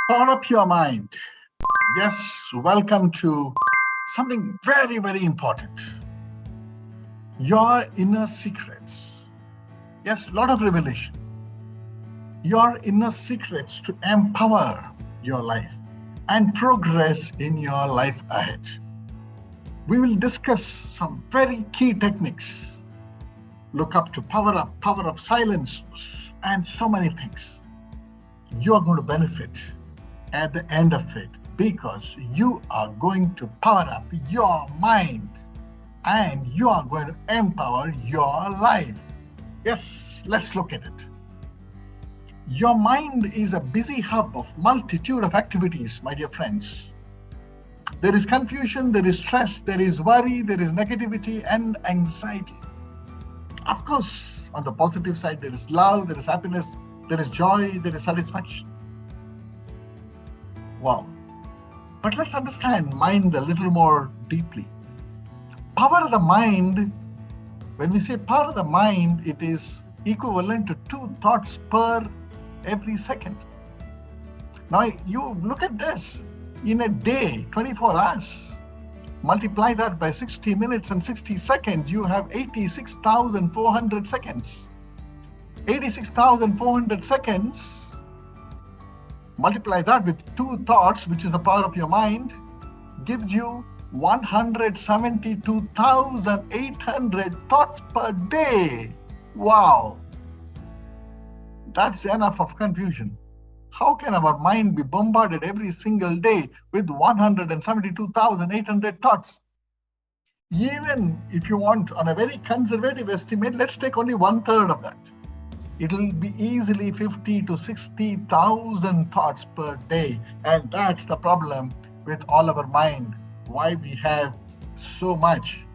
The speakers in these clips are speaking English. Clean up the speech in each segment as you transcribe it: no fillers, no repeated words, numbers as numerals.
Power up your mind. Yes, welcome to something very, very important. Your inner secrets. Yes, lot of revelation. Your inner secrets to empower your life and progress in your life ahead. We will discuss some very key techniques. Look up to power of silence, and so many things. You are going to benefit at the end of it because you are going to power up your mind and you are going to empower your life. Yes, let's look at it. Your mind is a busy hub of multitude of activities, my dear friends. There is confusion, there is stress, there is worry, there is negativity and anxiety. Of course, on the positive side, there is love, there is happiness, there is joy, there is satisfaction. Wow. But let's understand mind a little more deeply. Power of the mind, when we say power of the mind, it is equivalent to 2 thoughts per every second. Now, you look at this. In a day, 24 hours, multiply that by 60 minutes and 60 seconds, you have 86,400 seconds. 86,400 seconds, multiply that with 2 thoughts, which is the power of your mind, gives you 172,800 thoughts per day. Wow. That's enough of confusion. How can our mind be bombarded every single day with 172,800 thoughts? Even if you want, on a very conservative estimate, let's take only 1/3 of that. It will be easily 50 to 60,000 thoughts per day. And that's the problem with all our mind, why we have so much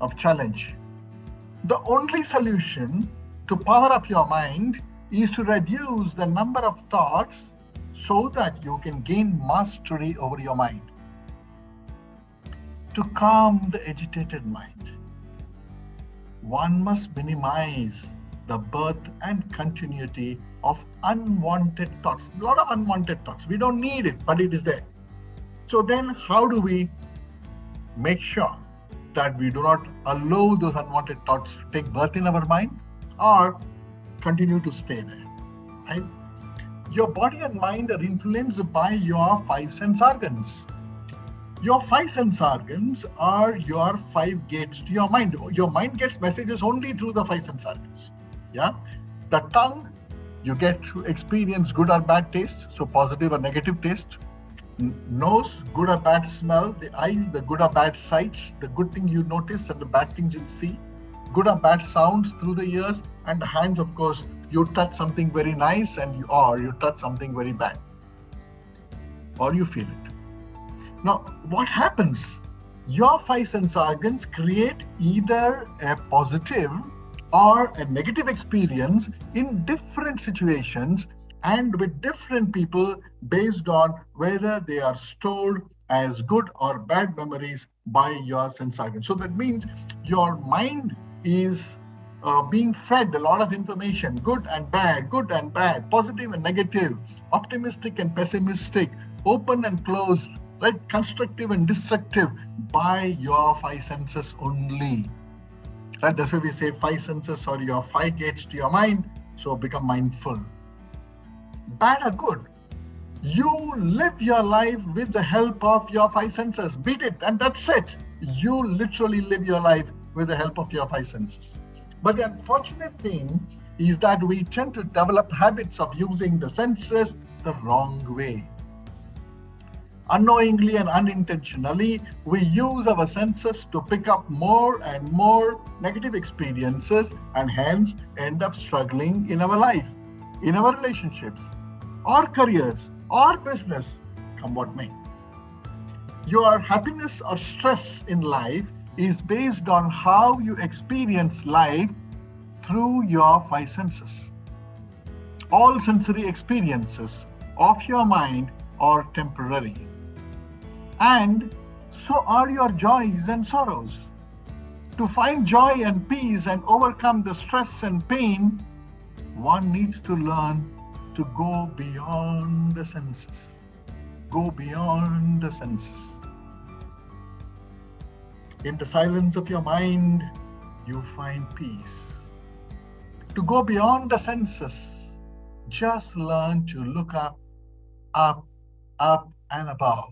of challenge. The only solution to power up your mind is to reduce the number of thoughts so that you can gain mastery over your mind. To calm the agitated mind, one must minimize the birth and continuity of unwanted thoughts. A lot of unwanted thoughts. We don't need it, but it is there. So then how do we make sure that we do not allow those unwanted thoughts to take birth in our mind or continue to stay there? Right? Your body and mind are influenced by your 5 sense organs. Your 5 sense organs are your 5 gates to your mind. Your mind gets messages only through the 5 sense organs. Yeah, the tongue, you get to experience good or bad taste, so positive or negative taste. Nose, good or bad smell. The eyes, the good or bad sights, the good thing you notice and the bad things you see. Good or bad sounds through the ears. And the hands, of course, you touch something very nice and you touch something very bad, or you feel it. Now, what happens? Your 5 sense organs create either a positive or a negative experience in different situations and with different people based on whether they are stored as good or bad memories by your sense organs. So that means your mind is being fed a lot of information, good and bad, positive and negative, optimistic and pessimistic, open and closed, right? Constructive and destructive by your 5 senses only. Right? That's why we say 5 senses or your 5 gates to your mind. So become mindful. Bad or good, you live your life with the help of your 5 senses. Beat it, and that's it. You literally live your life with the help of your 5 senses. But the unfortunate thing is that we tend to develop habits of using the senses the wrong way. Unknowingly and unintentionally, we use our senses to pick up more and more negative experiences and hence end up struggling in our life, in our relationships, or careers, or business, come what may. Your happiness or stress in life is based on how you experience life through your 5 senses. All sensory experiences of your mind are temporary. And so are your joys and sorrows. To find joy and peace and overcome the stress and pain, one needs to learn to go beyond the senses. go beyond the senses. In the silence of your mind, you find peace. To go beyond the senses, just learn to look up, up, up and above.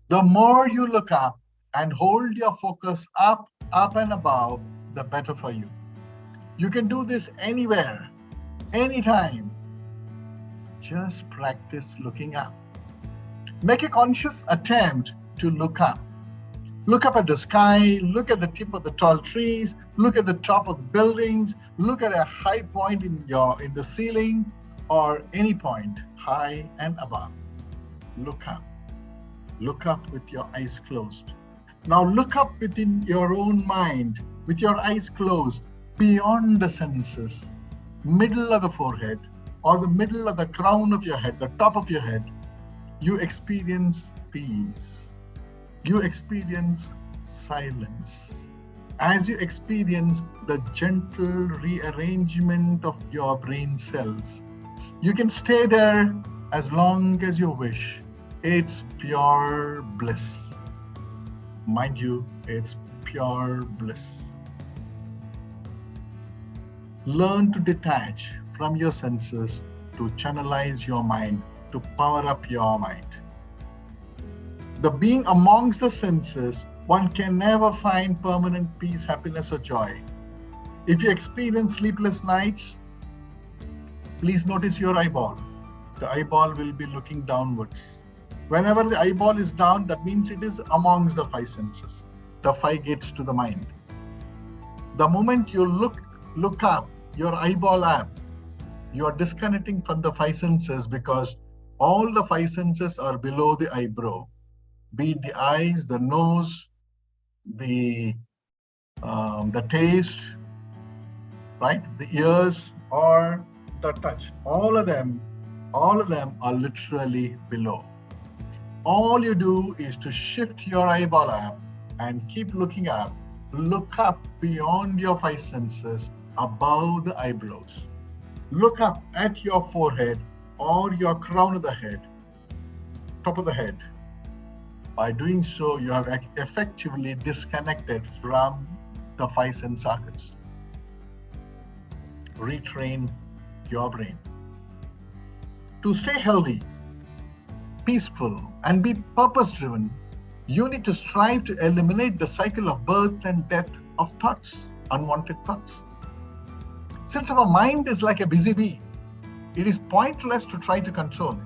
The more you look up and hold your focus up, up and above, the better for you. You can do this anywhere, anytime. Just practice looking up. Make a conscious attempt to look up. Look up at the sky, look at the tip of the tall trees, look at the top of the buildings, look at a high point in the ceiling or any point, high and above. Look up. Look up with your eyes closed. Now look up within your own mind, with your eyes closed, beyond the senses, middle of the forehead, or the middle of the crown of your head, the top of your head. You experience peace. You experience silence. As you experience the gentle rearrangement of your brain cells, you can stay there as long as you wish. It's pure bliss. Mind you, it's pure bliss. Learn to detach from your senses, to channelize your mind, to power up your mind. The being amongst the senses, one can never find permanent peace, happiness, or joy. If you experience sleepless nights, please notice your eyeball. The eyeball will be looking downwards. Whenever the eyeball is down, that means it is amongst the five senses, the five gates to the mind. The moment you look up, your eyeball up, you are disconnecting from the five senses, because all the five senses are below the eyebrow. Be it the eyes, the nose, the taste, right? The ears or the touch. All of them are literally below. All you do is to shift your eyeball up and keep looking up. Look up beyond your five senses, above the eyebrows. Look up at your forehead or your crown of the head, top of the head. By doing so, you have effectively disconnected from the five sense sockets. Retrain your brain. To stay healthy, peaceful, and be purpose-driven, you need to strive to eliminate the cycle of birth and death of thoughts, unwanted thoughts. Since our mind is like a busy bee, it is pointless to try to control it.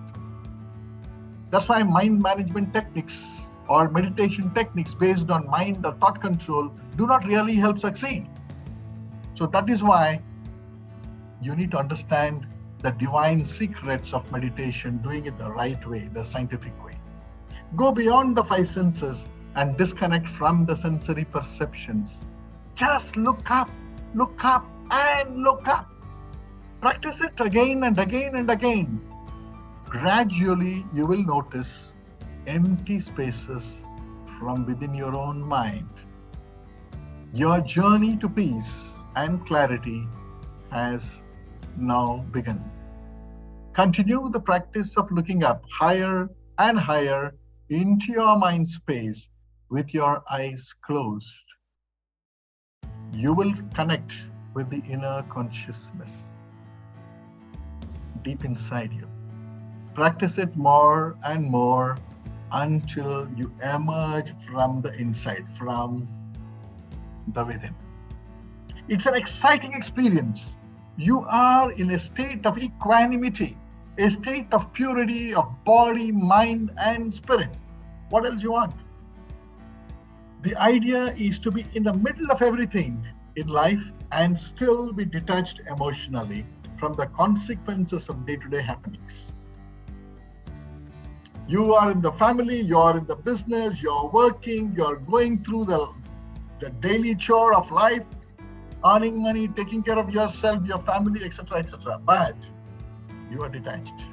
That's why mind management techniques or meditation techniques based on mind or thought control do not really help succeed. So that is why you need to understand the divine secrets of meditation, doing it the right way, the scientific way. Go beyond the five senses and disconnect from the sensory perceptions. Just look up and look up. Practice it again and again and again. Gradually, you will notice empty spaces from within your own mind. Your journey to peace and clarity has now begun. Continue the practice of looking up higher and higher into your mind space with your eyes closed. You will connect with the inner consciousness deep inside you. Practice it more and more until you emerge from the inside, from the within. It's an exciting experience. You are in a state of equanimity, a state of purity of body, mind, and spirit. What else you want? The idea is to be in the middle of everything in life and still be detached emotionally from the consequences of day-to-day happenings. You are in the family, you are in the business, you are working, you are going through the daily chore of life, earning money, taking care of yourself, your family, etc., etc. But you are detached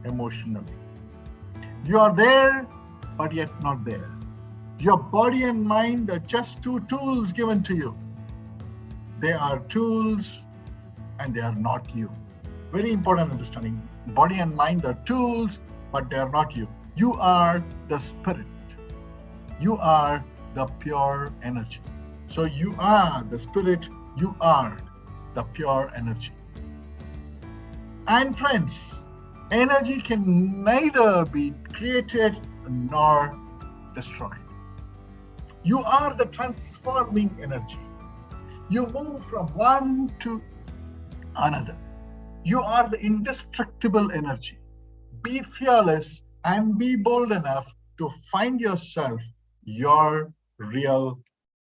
emotionally. You are there, but yet not there. Your body and mind are just two tools given to you. They are tools and they are not you. Very important understanding. Body and mind are tools but they are not you. You are the spirit. You are the pure energy. So you are the spirit, you are the pure energy. And friends, energy can neither be created nor destroyed. You are the transforming energy. You move from one to another. You are the indestructible energy. Be fearless and be bold enough to find yourself, your real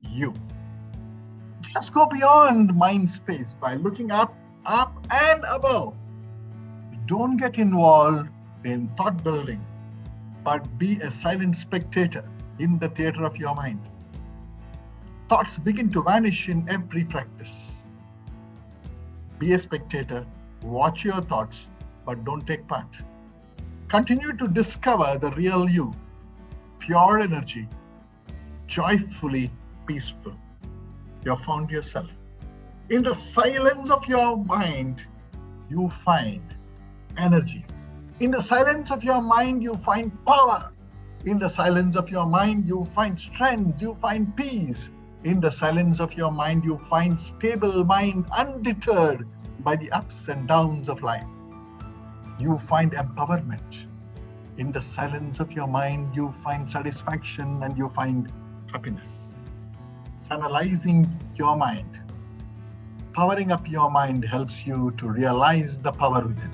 you. Just go beyond mind space by looking up and above. Don't get involved in thought building, but be a silent spectator in the theater of your mind. Thoughts begin to vanish in every practice. Be a spectator, watch your thoughts, but don't take part. Continue to discover the real you, pure energy, joyfully peaceful. You have found yourself. In the silence of your mind, you find energy. In the silence of your mind, you find power. In the silence of your mind, you find strength, you find peace. In the silence of your mind, you find stable mind, undeterred by the ups and downs of life. You find empowerment. In the silence of your mind, you find satisfaction and you find happiness. Channelizing your mind, powering up your mind helps you to realize the power within.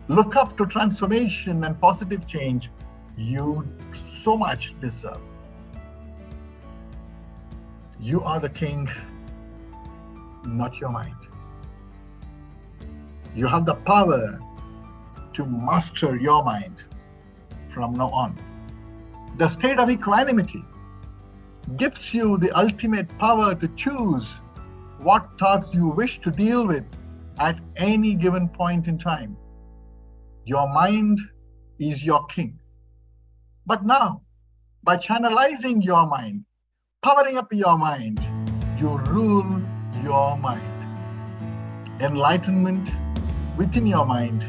Look up to transformation and positive change you so much deserve. You are the king, not your mind. You have the power to master your mind from now on. The state of equanimity gives you the ultimate power to choose what thoughts you wish to deal with at any given point in time. Your mind is your king. But now, by channelizing your mind, powering up your mind, you rule your mind. Enlightenment within your mind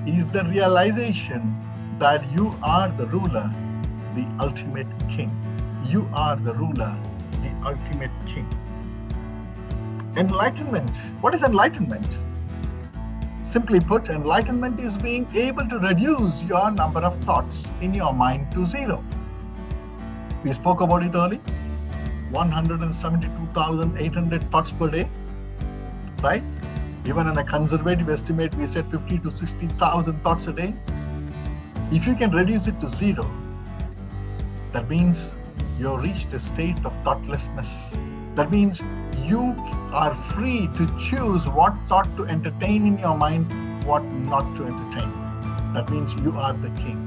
is the realization that you are the ruler, the ultimate king. You are the ruler, the ultimate king. Enlightenment. What is enlightenment? Simply put, enlightenment is being able to reduce your number of thoughts in your mind to zero. We spoke about it earlier. 172,800 thoughts per day, right? Even in a conservative estimate, we said 50 to 60,000 thoughts a day. If you can reduce it to zero, that means you've reached a state of thoughtlessness. That means you are free to choose what thought to entertain in your mind, what not to entertain. That means you are the king.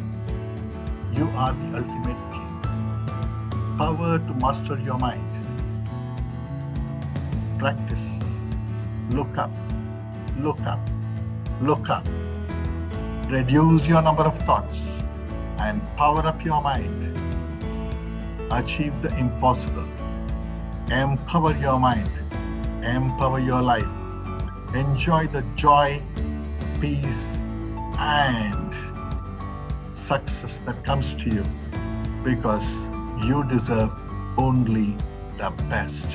You are the ultimate king. Power to master your mind. Practice. Look up. Look up. Look up. Reduce your number of thoughts and power up your mind. Achieve the impossible. Empower your mind. Empower your life. Enjoy the joy, peace, and success that comes to you because you deserve only the best.